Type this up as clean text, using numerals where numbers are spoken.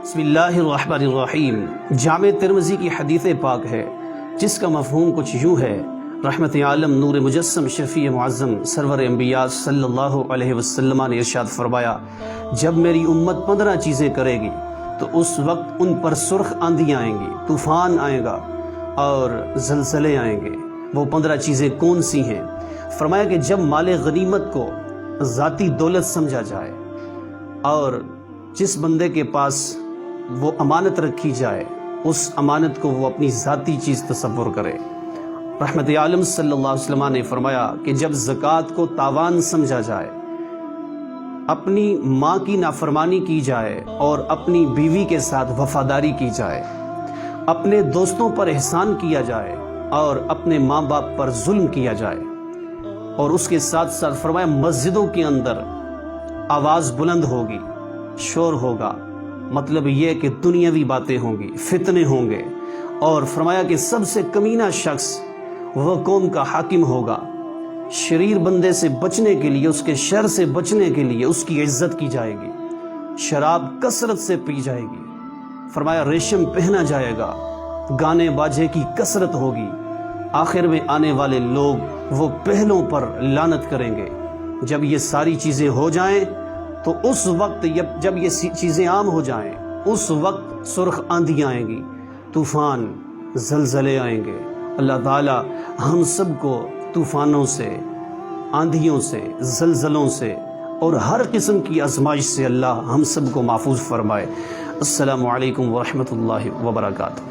بسم اللہ الرحمن الرحیم۔ جامع ترمذی کی حدیث پاک ہے جس کا مفہوم کچھ یوں ہے: رحمت عالم نور مجسم شفیع معظم سرور انبیاء صلی اللہ علیہ وسلم نے ارشاد فرمایا، جب میری امت 15 چیزیں کرے گی تو اس وقت ان پر سرخ آندھی آئیں گی، طوفان آئے گا اور زلزلے آئیں گے۔ وہ 15 چیزیں کون سی ہیں؟ فرمایا کہ جب مال غنیمت کو ذاتی دولت سمجھا جائے اور جس بندے کے پاس وہ امانت رکھی جائے اس امانت کو وہ اپنی ذاتی چیز تصور کرے۔ رحمت عالم صلی اللہ علیہ وسلم نے فرمایا کہ جب زکوٰۃ کو تاوان سمجھا جائے، اپنی ماں کی نافرمانی کی جائے اور اپنی بیوی کے ساتھ وفاداری کی جائے، اپنے دوستوں پر احسان کیا جائے اور اپنے ماں باپ پر ظلم کیا جائے، اور اس کے ساتھ ساتھ فرمایا مسجدوں کے اندر آواز بلند ہوگی، شور ہوگا، مطلب یہ کہ دنیاوی باتیں ہوں گی، فتنے ہوں گے، اور فرمایا کہ سب سے کمینہ شخص وہ قوم کا حاکم ہوگا۔ شریر بندے سے بچنے کے لیے، اس کے شر سے بچنے کے لیے اس کی عزت کی جائے گی، شراب کثرت سے پی جائے گی، فرمایا ریشم پہنا جائے گا، گانے باجے کی کثرت ہوگی، آخر میں آنے والے لوگ وہ پہلوں پر لعنت کریں گے۔ جب یہ ساری چیزیں ہو جائیں تو اس وقت جب یہ چیزیں عام ہو جائیں، اس وقت سرخ آندھی آئیں گی، طوفان، زلزلے آئیں گے۔ اللہ تعالی ہم سب کو طوفانوں سے، آندھیوں سے، زلزلوں سے اور ہر قسم کی آزمائش سے اللہ ہم سب کو محفوظ فرمائے۔ السلام علیکم ورحمۃ اللہ وبرکاتہ۔